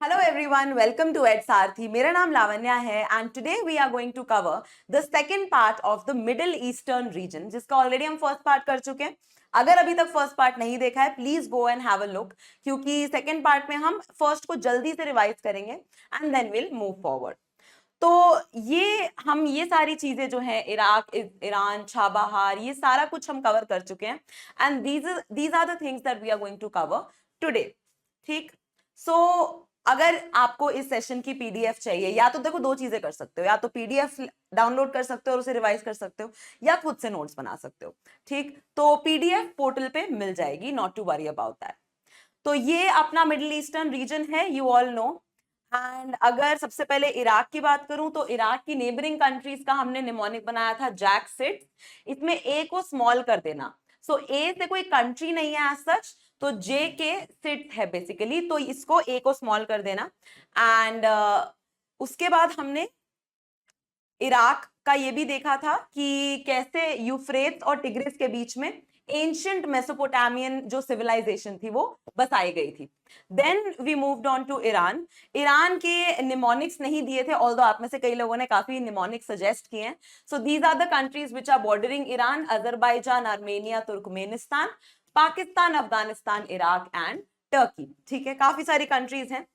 Hello everyone, welcome to Ed Sarthi. मेरा नाम लावण्या है and today we are going to cover the second part of the Middle Eastern region जिसका already हम first part कर चुके हैं. अगर अभी तक first part नहीं देखा है please go and have a look क्योंकि second part में हम first को जल्दी से revise करेंगे and then we'll move forward. तो ये सारी चीजें जो हैं इराक, ईरान, छाबहार, ये सारा कुछ हम कवर कर चुके हैं and these are the things that we are going to cover today. ठीक. सो अगर आपको इस सेशन की पीडीएफ चाहिए, या तो देखो दो चीजें कर सकते हो, या तो पीडीएफ डाउनलोड कर सकते हो और उसे रिवाइज कर सकते हो, या खुद से नोट्स बना सकते हो. ठीक, तो पीडीएफ पोर्टल पे मिल जाएगी, not to worry about that. तो ये अपना मिडिल ईस्टर्न रीजन है, यू ऑल नो. एंड अगर सबसे पहले इराक की बात करूं तो इराक की नेबरिंग कंट्रीज का हमने निमोनिक बनाया था जैक सिट. इसमें ए को स्मॉल कर देना. सो ए से कोई कंट्री नहीं है एज सच, तो जे के सिट है बेसिकली, तो इसको ए को स्मॉल कर देना. एंड उसके बाद हमने इराक का ये भी देखा था कि कैसे यूफ्रेट्स और टिग्रिस के बीच में एंशियंट मेसोपोटामियन जो सिविलाइजेशन थी वो बसाई गई थी. Then we moved on to Iran. Iran के निमोनिक्स नहीं दिए थे, ऑल्दो आप में से कई लोगों ने काफी निमोनिक्स सजेस्ट किए हैं. So these are the countries which are bordering Iran: Azerbaijan, Armenia, Turkmenistan, Pakistan, Afghanistan, Iraq and Turkey. ठीक है, काफी सारी कंट्रीज हैं.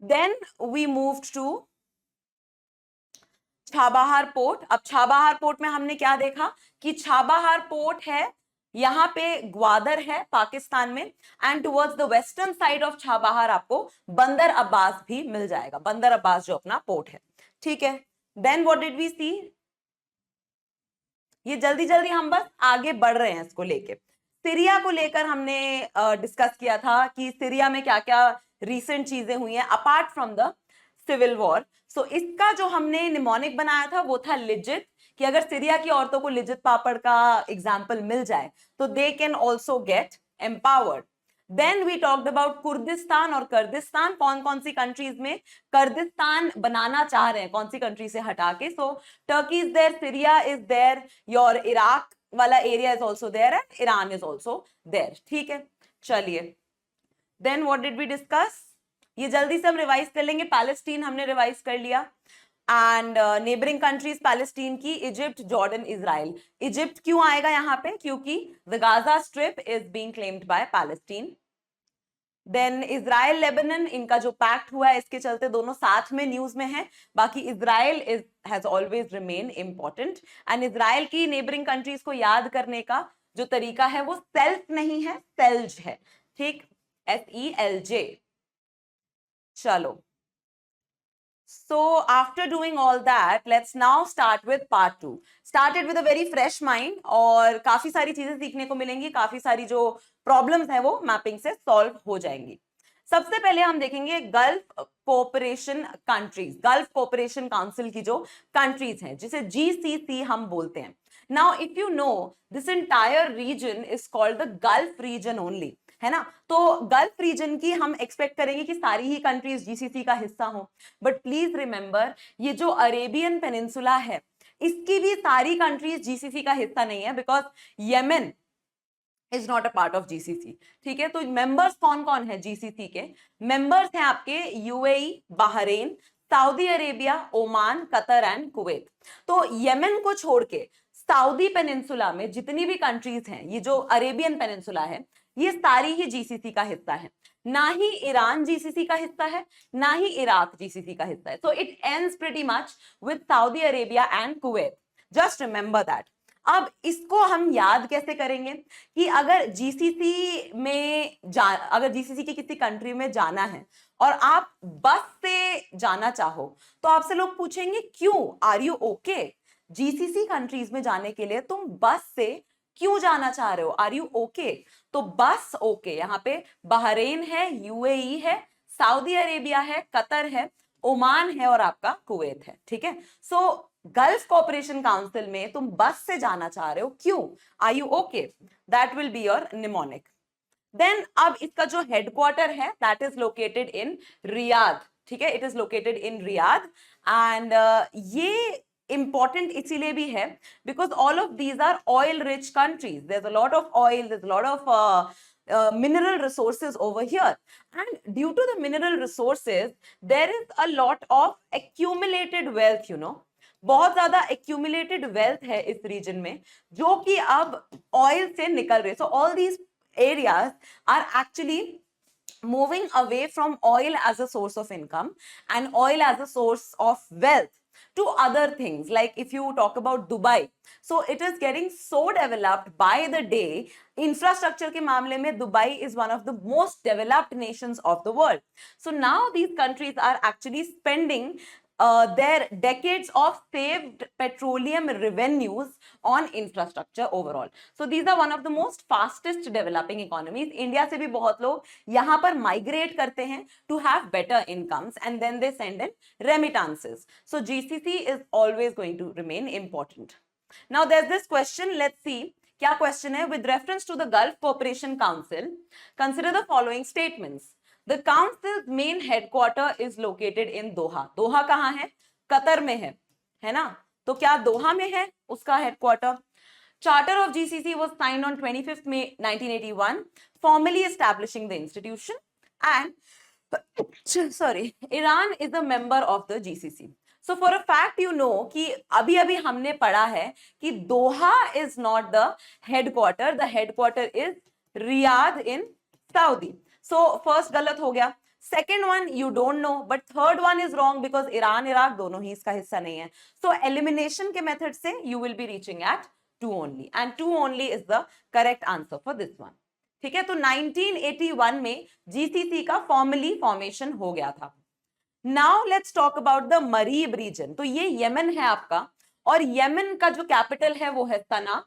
Then we moved to Chabahar port. अब छाबहार पोर्ट में हमने क्या देखा कि छाबहार पोर्ट है, यहाँ पे ग्वादर है पाकिस्तान में, and towards the western side of Chabahar आपको बंदर अब्बास भी मिल जाएगा, बंदर अब्बास जो अपना पोर्ट है. ठीक है. देन व्हाट डिड वी सी, ये जल्दी जल्दी हम बस आगे बढ़ रहे हैं इसको लेके. सीरिया को लेकर हमने डिस्कस किया था कि सीरिया में क्या क्या रिसेंट चीजें हुई हैं apart from the civil war. So इसका जो हमने निमोनिक बनाया था वो था लिजित, कि अगर सीरिया की औरतों को लिजित पापड़ का एग्जाम्पल मिल जाए तो they can also get empowered. Then we talked about Kurdistan और कर्दिस्तान. कौन कौन सी कंट्रीज में कर्दिस्तान बनाना चाह रहे हैं, कौन सी कंट्री से हटा के. So Turkey is there, Syria is there, your Iraq वाला area is also there and Iran is also there. ठीक है, चलिए. Then what did we discuss, ये जल्दी से हम रिवाइज कर लेंगे. पैलेस्टीन हमने रिवाइज कर लिया. एंड नेबरिंग कंट्रीज पैलेस्टीन की इजिप्ट, जॉर्डन, इजराइल. इजिप्ट क्यों आएगा यहाँ पे, क्योंकि the Gaza strip is being claimed by Palestine. Then Israel, Lebanon, इनका जो पैक्ट हुआ है इसके चलते दोनों साथ में न्यूज में है. बाकी Israel is has always remain important. And Israel की नेबरिंग कंट्रीज को याद करने का जो तरीका है वो सेल्फ नहीं है, सेल्ज है. ठीक, SELJ. चलो. So after doing all that, let's now start with part 2. Started with a very fresh mind और काफी सारी चीजें सीखने को मिलेंगी, काफी सारी जो प्रॉब्लम्स है वो मैपिंग से सॉल्व हो जाएंगी. सबसे पहले हम देखेंगे Gulf cooperation countries, Gulf cooperation council की जो कंट्रीज हैं जिसे GCC हम बोलते हैं. Now if you know this entire region is called the Gulf region only, है ना. तो गल्फ रीजन की हम एक्सपेक्ट करेंगे कि सारी ही कंट्रीज जीसीसी का हिस्सा हो. बट प्लीज रिमेंबर, ये जो अरेबियन पेनिनसुला है इसकी भी सारी कंट्रीज जीसीसी का हिस्सा नहीं है, because Yemen is not a part of GCC. ठीक है, तो मेंबर्स कौन कौन है जीसीसी के? मेंबर्स हैं आपके UAE, Bahrain, Saudi Arabia, Oman, Qatar and Kuwait. तो येमेन को छोड़ के सऊदी पेनिनसुला में जितनी भी कंट्रीज हैं, ये जो अरेबियन पेनिनसुला है, ये सारी ही जीसीसी का हिस्सा है. ना ही ईरान जीसीसी का हिस्सा है, ना ही इराक जीसीसी का हिस्सा है. So it ends pretty much with Saudi Arabia and Kuwait. Just remember that. अब इसको हम याद कैसे करेंगे कि अगर जीसीसी में अगर जीसीसी की किसी कंट्री में जाना है और आप बस से जाना चाहो तो आपसे लोग पूछेंगे क्यों, are you okay? GCC countries में जाने के लिए तुम बस से क्यों जाना चाह रहे हो, आर यू ओके? तो बस ओके. यहाँ पे बहरीन है, यूएई है, सऊदी अरेबिया है, कतर है, ओमान है और आपका कुवैत है. ठीक है. सो गल्फ कोऑपरेशन काउंसिल में तुम बस से जाना चाह रहे हो, क्यों, are you okay? That will be your mnemonic. Then अब इसका जो हेडक्वार्टर है that is located in Riyadh. ठीक है, it is located in Riyadh. And ये इंपॉर्टेंट इसीलिए भी है because all of these are oil rich countries. There is a lot of oil, there is a lot of mineral resources over here, and due to the mineral resources there is a lot of accumulated wealth, बहुत ज्यादा accumulated wealth है इस region में जो कि अब oil से निकल रहे. So all these areas are actually moving away from oil as a source of income and oil as a source of wealth to other things. Like if you talk about Dubai, so it is getting so developed by the day. Infrastructure के मामले में Dubai is one of the most developed nations of the world. So now these countries are actually spending their decades of saved petroleum revenues on infrastructure overall. So these are one of the most fastest developing economies. India से भी बहुत लोग यहाँ पर migrate करते हैं to have better incomes and then they send in remittances. So GCC is always going to remain important. Now there's this question, let's see. क्या question है? With reference to the Gulf Cooperation Council, consider the following statements. The council's main headquarter is located in Doha. दोहा कहाँ है? Qatar में है ना? तो क्या दोहा में है उसका headquarter? Charter of GCC was signed on 25th May 1981, formally establishing the institution. And Iran is a member of the GCC. So for a fact you know कि अभी हमने पढ़ा है कि दोहा is not the headquarter. The headquarter is Riyadh in Saudi. So first गलत हो गया. Second one you don't know, but third one is wrong because Iran, Iraq दोनों ही इसका हिस्सा नहीं है. So elimination के method से you will be reaching at 2 only, and 2 only is the correct answer for this one. ठीक है, तो 1981 में GCC का formally formation हो गया था. Now let's talk about the Marib region. तो ये यमन है आपका, और यमन का जो कैपिटल है वो है सना,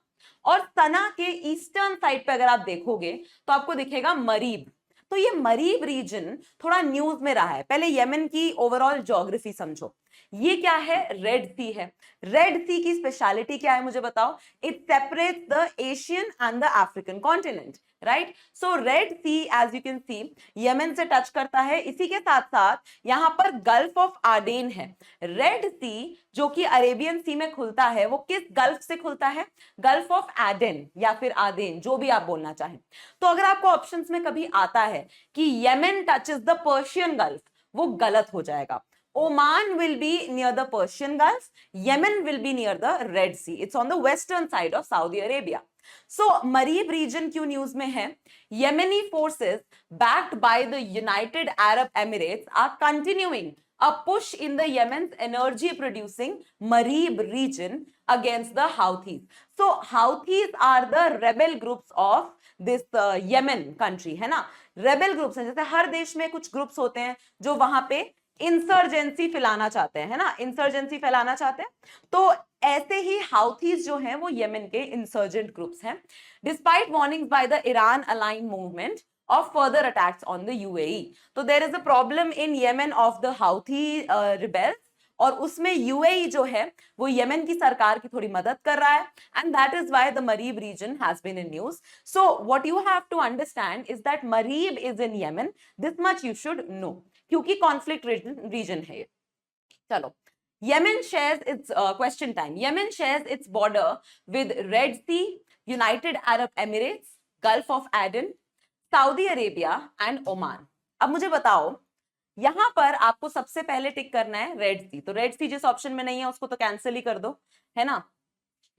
और सना के ईस्टर्न साइड पे अगर आप देखोगे तो आपको दिखेगा मरीब. तो ये मरीब रीजन थोड़ा न्यूज में रहा है. पहले यमन की ओवरऑल ज्योग्राफी समझो. ये क्या है? रेड सी है. रेड सी की स्पेशलिटी क्या है मुझे बताओ? It separates the Asian and the African continent, right? So Red Sea as you can see Yemen से टच करता है. इसी के साथ साथ यहां पर गल्फ ऑफ आडेन है. रेड सी जो कि अरेबियन सी में खुलता है वो किस गल्फ से खुलता है? गल्फ ऑफ एडेन या फिर आदेन, जो भी आप बोलना चाहें. तो अगर आपको ऑप्शंस में कभी आता है कि Yemen touches the Persian gulf, वो गलत हो जाएगा. Oman will be near the Persian Gulf. Yemen will be near the Red Sea. It's on the western side of Saudi Arabia. So Marib region क्यों न्यूज में है? Yemeni forces backed by the United Arab Emirates are continuing a push in the Yemen's energy producing Marib region against the Houthis. So Houthis are the rebel groups of this Yemen country, है ना? Rebel groups हैं, जैसे हर देश में कुछ groups होते हैं जो वहां पे इंसर्जेंसी फैलाना चाहते हैं, है ना? इंसर्जेंसी फैलाना चाहते हैं. तो ऐसे ही हाउथीज जो हैं वो यमन के इंसर्जेंट ग्रुप्स हैं. Despite warnings by the Iran align movement of further attacks on the UAE. So there is a problem in Yemen of the Houthi rebels, और उसमें UAE जो है वो यमन की सरकार की थोड़ी मदद कर रहा है, and that is why the Marib region has been in news. So what you have to understand is that Marib is in Yemen. This much you should know, क्योंकि conflict region है ये. चलो, Yemen shares its question time. Yemen shares its border with Red Sea, United Arab Emirates, Gulf of Aden, Saudi Arabia and Oman. अब मुझे बताओ, यहां पर आपको सबसे पहले टिक करना है रेड सी. तो रेड सी जिस ऑप्शन में नहीं है उसको तो कैंसिल ही कर दो, है ना?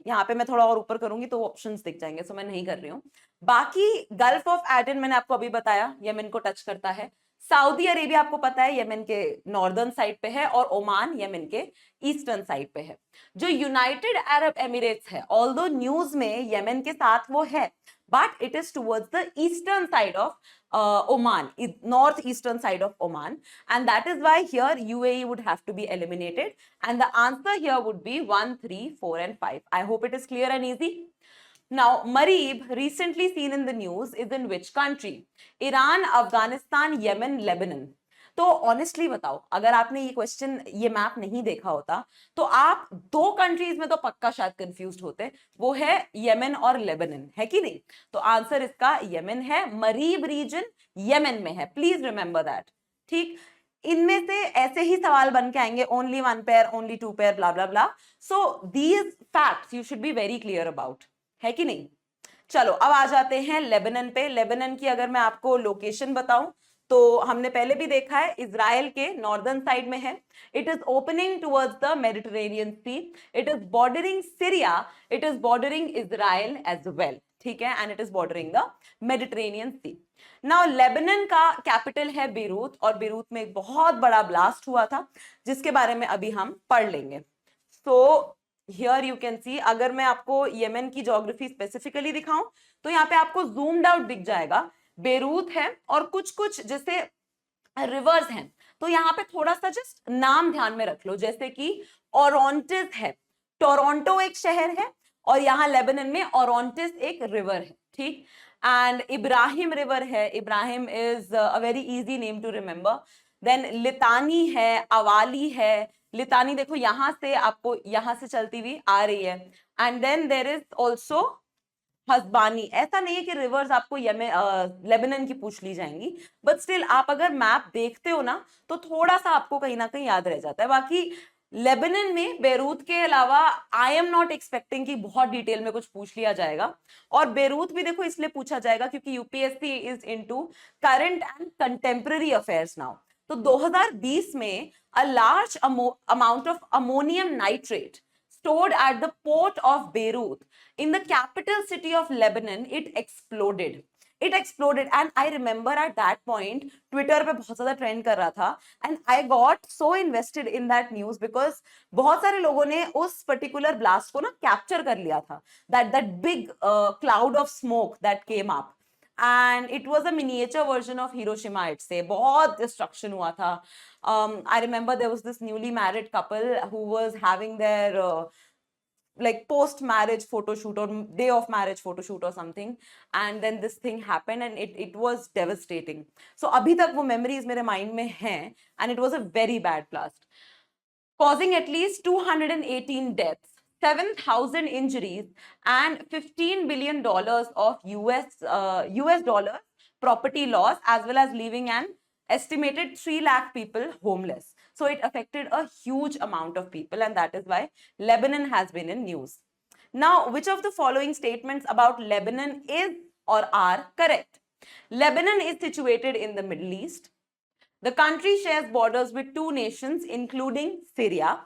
यहाँ पे मैं थोड़ा और ऊपर करूंगी तो ऑप्शंस दिख जाएंगे, सो मैं नहीं कर रही हूँ. बाकी गल्फ ऑफ एडन मैंने आपको अभी बताया यमन को टच करता है. सऊदी अरेबिया आपको पता है यमन के नॉर्दर्न साइड पे है, और ओमान यमन के ईस्टर्न साइड पे है. जो यूनाइटेड अरब एमिरेट्स है, ऑल्दो न्यूज में यमन के साथ वो है, but it is towards the eastern side of Oman, northeastern side of Oman, and that is why here UAE would have to be eliminated, and the answer here would be 1, 3, 4 and 5. I hope it is clear and easy. Now, Marib, recently seen in the news, is in which country? Iran, Afghanistan, Yemen, Lebanon. तो honestly बताओ, अगर आपने ये question, ये map नहीं देखा होता तो आप दो कंट्रीज में तो पक्का शायद कंफ्यूज होते, वो है यमन और लेबनन, है कि नहीं? तो आंसर इसका यमन है. मरीब रीजन यमन में है, प्लीज रिमेंबर दैट. ठीक, इनमें से ऐसे ही सवाल बन के आएंगे, only 1 pair, only 2 pair, blah blah blah. So these facts you should be very clear about, है कि नहीं? चलो अब आ जाते हैं लेबनान पे। लेबनान की अगर मैं आपको लोकेशन बताऊं तो हमने पहले भी देखा है, इजराइल के नॉर्दर्न साइड में है। It is opening towards the Mediterranean sea, it is bordering Syria, it is bordering Israel as well, ठीक है, and it is bordering the Mediterranean sea. Now Lebanon का कैपिटल है बेरूत, और Beirut में एक बहुत बड़ा ब्लास्ट हुआ था जिसके बारे में अभी हम पढ़ लेंगे। सो हियर यू कैन सी, अगर मैं आपको यमन की ज्योग्राफी स्पेसिफिकली दिखाऊं तो यहाँ पे आपको जूम्ड आउट दिख जाएगा, बेरूत है और कुछ कुछ जैसे रिवर्स हैं, तो यहाँ पे थोड़ा सा जस्ट नाम ध्यान में रख लो, जैसे कि ओरोंटिस है, टोरंटो एक शहर है, और यहाँ लेबनान में ओरोंटिस एक रिवर है, ठीक। एंड इब्राहिम रिवर है, Ibrahim is a very easy name to remember. Then Litani है, अवाली है, लितानी देखो यहां से आपको यहां से चलती हुई आ रही है। And then there is also Hasbani. ऐसा नहीं है कि रिवर्स आपको लेबनान की पूछ ली जाएंगी, बट स्टिल आप अगर मैप देखते हो ना तो थोड़ा सा आपको कहीं ना कहीं याद रह जाता है। बाकी लेबनान में बेरूत के अलावा आई एम नॉट एक्सपेक्टिंग कि बहुत डिटेल में कुछ पूछ लिया जाएगा। और बेरूत भी देखो इसलिए पूछा जाएगा क्योंकि UPSC is into current and contemporary affairs now. तो 2020 में a large amount of ammonium nitrate stored at the port of Beirut in the capital city of Lebanon, it exploded. It exploded, and I remember at that point Twitter पे बहुत ज़्यादा trend कर रहा था, and I got so invested in that news because बहुत सारे लोगों ने उस पर्टिकुलर ब्लास्ट को ना कैप्चर कर लिया था, that big cloud of smoke that came up. And it was a miniature version of Hiroshima, I'd say. बहुत destruction हुआ था. I remember there was this newly married couple who was having their like post marriage photo shoot or day of marriage photo shoot or something, and then this thing happened and it was devastating. So abhi tak wo memories mere mind mein hain, and it was a very bad blast causing at least 218 deaths, 7,000 injuries, and $15 billion of US dollars property loss, as well as leaving an estimated 3 lakh people homeless. So it affected a huge amount of people, and that is why Lebanon has been in news. Now, which of the following statements about Lebanon is or are correct? Lebanon is situated in the Middle East. The country shares borders with 2 nations, including Syria,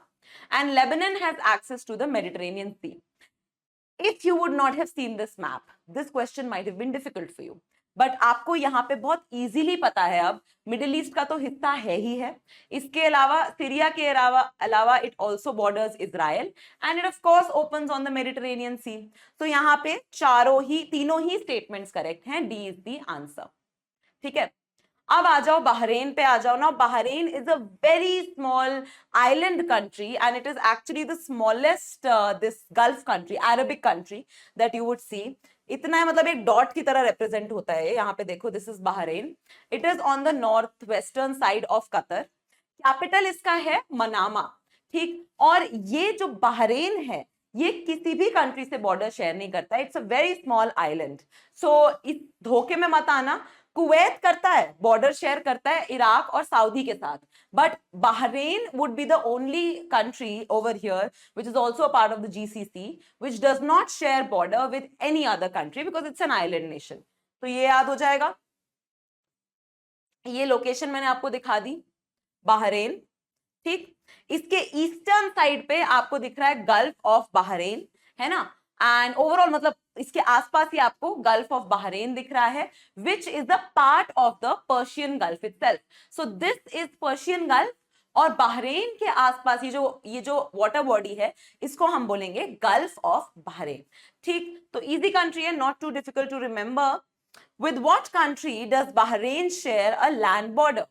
and Lebanon has access to the Mediterranean Sea. If you would not have seen this map, this question might have been difficult for you. But आपको यहाँ पे बहुत easily पता है, अब middle east का तो हिस्सा है ही है, इसके अलावा सीरिया के अलावा it also borders Israel, and it of course opens on the Mediterranean sea. तो यहाँ पे तीनों ही स्टेटमेंट्स करेक्ट हैं, डी इज द आंसर, ठीक है। अब आ जाओ बहरेन पे, आ जाओ ना। Bahrain is a very small island country, and it is actually the smallest this gulf country, Arabic country that you would see. इतना है, मतलब एक डॉट की तरह रिप्रेजेंट होता है यहाँ पे, देखो this is Bahrain. It is on the north western side of Qatar. Capital इसका है मनामा, ठीक। और ये जो बहरेन है ये किसी भी कंट्री से बॉर्डर शेयर नहीं करता, it's a very small island. So इस धोखे में मत आना। कुवैत करता है, बॉर्डर शेयर करता है इराक और सऊदी के साथ, but Bahrain would be the only country over here which is also a part of the GCC which does not share border with any other country because it's an island nation. तो ये याद हो जाएगा। ये location मैंने आपको दिखा दी, Bahrain, ठीक। इसके ईस्टर्न साइड पे आपको दिख रहा है गल्फ ऑफ बहरेन, है ना। एंड ओवरऑल मतलब इसके आसपास ही आपको गल्फ ऑफ बहरेन दिख रहा है, which is the part of the Persian gulf itself. So this is Persian gulf, और बहरेन के आसपास ये जो वाटर बॉडी है इसको हम बोलेंगे गल्फ ऑफ बहरेन, ठीक। तो इजी कंट्री है, not too difficult to remember. With what country does Bahrain share a land border?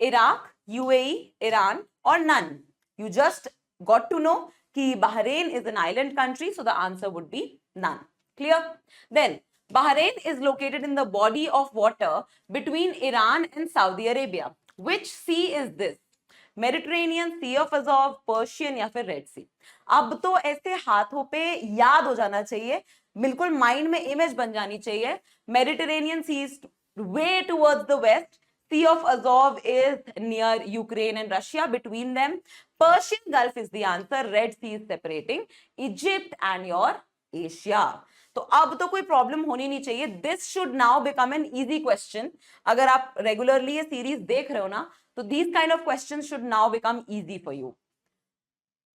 Iraq, UAE, Iran, or none? You just got to know कि Bahrain is an island country, so the answer would be none. Clear? Then Bahrain is located in the body of water between Iran and Saudi Arabia. Which sea is this? Mediterranean, Sea of Azov, Persian या फिर Red Sea? अब तो ऐसे हाथों पे याद हो जाना चाहिए, बिल्कुल माइंड में इमेज बन जानी चाहिए। Mediterranean Sea is way towards the west. Sea of Azov is near Ukraine and Russia, between them. Persian Gulf is the answer. Red Sea is separating Egypt and your Asia. तो अब तो कोई problem होनी नहीं चाहिए. This should now become an easy question. अगर आप regularly ये सीरीज देख रहे हो ना, तो these kind of question should now become easy for you.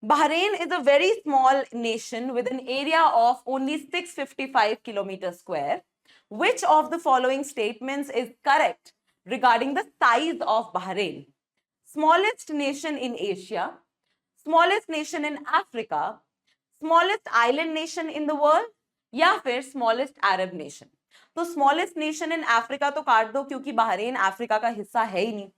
Bahrain is a very small nation with an area of only 655 kilometers square. Which of the following statements is correct regarding the size of Bahrain? Smallest nation in Asia, smallest nation in Africa, smallest island nation in the world, या फिर smallest Arab nation. तो smallest nation in Africa तो काट दो क्योंकि Bahrain Africa का हिस्सा है ही नहीं.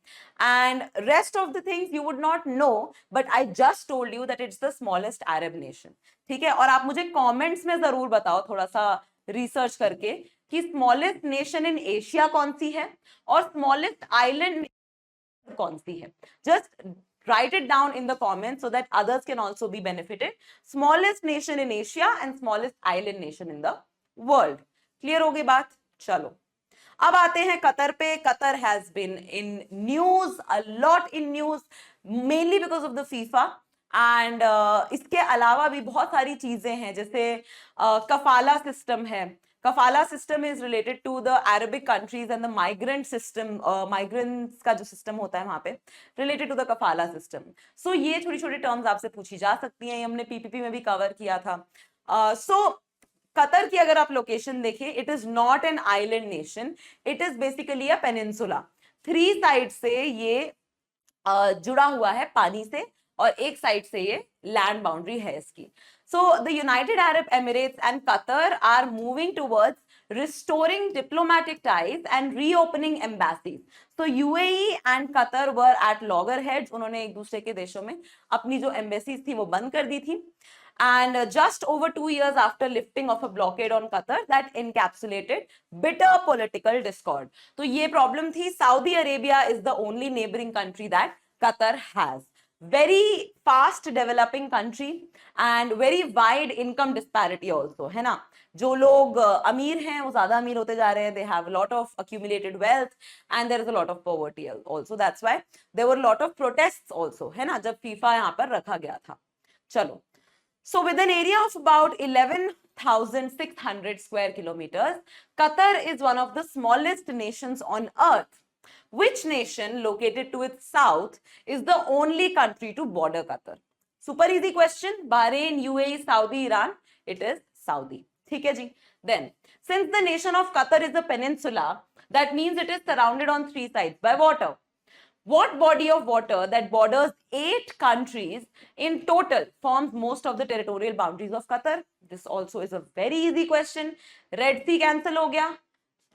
And rest of the things you would not know, but I just told you that it's the smallest Arab nation. ठीक है, और आप मुझे कमेंट्स में जरूर बताओ थोड़ा सा रिसर्च करके कि स्मॉलेस्ट नेशन इन एशिया कौन सी है और स्मॉलेस्ट आइलैंड कौन सी है. Just write it down in the comments so that others can also be benefited. Smallest nation in Asia and smallest island nation in the world. Clear हो गई बात. चलो अब आते हैं कतर पे. Qatar has been in news, a lot in news, mainly because of the FIFA. And इसके अलावा भी बहुत सारी चीजें हैं, जैसे कफाला सिस्टम है. Kafala system is related to the Arabic countries and the migrant system. Migrants का जो सिस्टम होता है वहां पे, related to the Kafala system. So ये छोटी छोटी टर्म्स आपसे पूछी जा सकती हैं. हमने पीपीपी में भी कवर किया था. सो कतर की अगर आप लोकेशन देखें, it is not an island nation, it is basically a peninsula. 3 side से ये जुड़ा हुआ है पानी से, और एक साइड से ये लैंड बाउंड्री है इसकी. So the United Arab Emirates and Qatar are moving towards restoring diplomatic ties and reopening embassies. So UAE and Qatar were at loggerheads. उन्होंने एक दूसरे के देशों में अपनी जो embassies थी वो बंद कर दी थी. And just over 2 years after lifting of a blockade on Qatar that encapsulated bitter political discord. तो ये problem थी. Saudi Arabia is the only neighboring country that Qatar has. Very fast developing country and very wide income disparity also, है ना. जो लोग अमीर हैं वो ज्यादा अमीर होते जा रहे हैं. They have a lot of accumulated wealth and there is a lot of poverty also. That's why there were a lot of protests also, है ना, जब फीफा यहाँ पर रखा गया था. चलो, so with an area of about 11,600 square kilometers, Qatar is one of the smallest nations on earth. Which nation located to its south is the only country to border Qatar? Super easy question. Bahrain, UAE, Saudi, Iran. It is Saudi. ठीक है जी. Then, since the nation of Qatar is a peninsula, that means it is surrounded on 3 sides by water. What body of water that borders 8 countries in total forms most of the territorial boundaries of Qatar? This also is a very easy question. Red Sea cancel हो गया,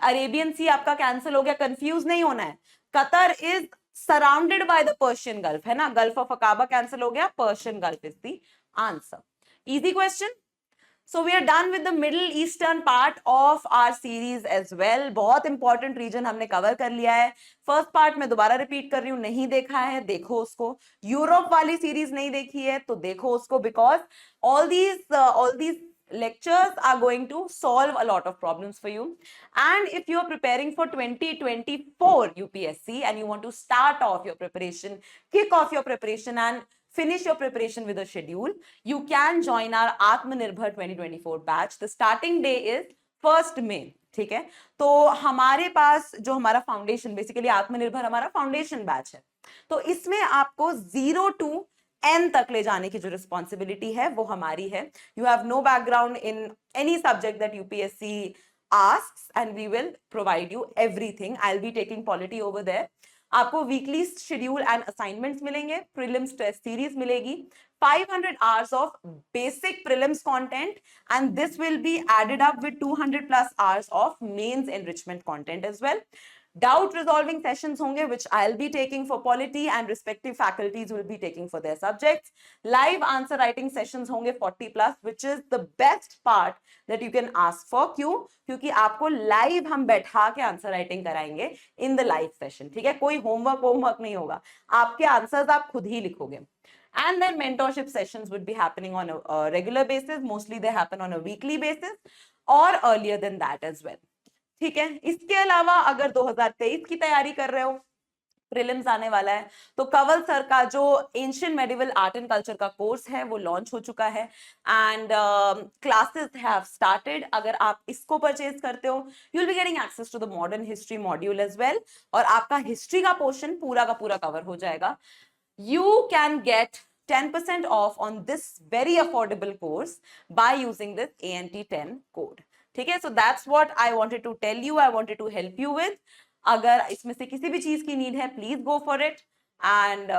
Arabian सी आपका cancel हो गया. Confuse नहीं होना है. Qatar is surrounded by the Persian gulf, है ना. गल्फ ऑफ अकाबा कैंसिल हो गया, Persian gulf is the answer. Easy question. So we are done with the Middle Eastern part of our series as well. बहुत important reason हमने cover कर लिया है. First part में दोबारा रिपीट कर रही हूँ, नहीं देखा है देखो उसको. यूरोप वाली सीरीज नहीं देखी है तो देखो उसको, because all these lectures are going to solve a lot of problems for you. And if you are preparing for 2024 UPSC and you want to start off your preparation, kick off your preparation and finish your preparation with a schedule, you can join our Atmanirbhar 2024 batch. The starting day is 1st May. ठीक है, तो हमारे पास जो हमारा foundation, basically आत्मनिर्भर हमारा foundation batch है, तो इसमें आपको 0 to N तक ले जाने की जो रिस्पॉन्सिबिलिटी है वो हमारी है. You have no background in any subject that UPSC asks and we will provide you everything. I'll be taking polity over there. आपको वीकली शेड्यूल एंड असाइनमेंट्स मिलेंगे, प्रीलिम्स टेस्ट सीरीज मिलेगी, 500 hours of basic prelims content, and this will be added up with 200 plus hours of mains enrichment content as well. Doubt resolving sessions होंगे which I'll be taking for polity and respective faculties will be taking for their subjects. Live answer writing sessions होंगे 40 plus, which is the best part that you can ask for. क्यों? क्योंकि आपको live हम बैठा के answer writing कराएंगे in the live session. ठीक है, कोई होमवर्क नहीं होगा, आपके आंसर्स आप खुद ही लिखोगे. And then mentorship sessions would be happening on a regular basis. Mostly they happen on a weekly basis or earlier than that as well. ठीक है, इसके अलावा अगर 2023 की तैयारी कर रहे हो प्रीलिम्स आने वाला है, तो कंवल सर का जो ancient medieval art and culture का कोर्स है वो लॉन्च हो चुका है एंड क्लासेस हैव स्टार्टेड. अगर आप इसको परचेज करते हो you will be getting access to the modern history module as well, और आपका हिस्ट्री का पोर्शन पूरा का पूरा कवर हो जाएगा. You can get 10% off on this very affordable course by using this ANT10 code. ठीक है, so that's what I wanted to tell you, I wanted to help you with. अगर इसमें से किसी भी चीज की नीड है please go for it and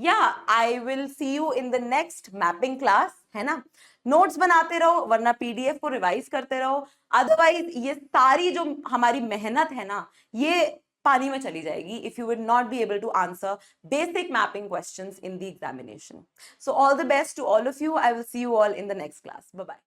या I will see you in the next mapping class, है ना. नोट्स बनाते रहो वरना पीडीएफ को रिवाइज करते रहो, अदरवाइज ये सारी जो हमारी मेहनत है ना ये पानी में चली जाएगी if you will not be able to answer basic mapping questions in the examination. So all the best to all of you. I will see you all in the next class. Bye bye.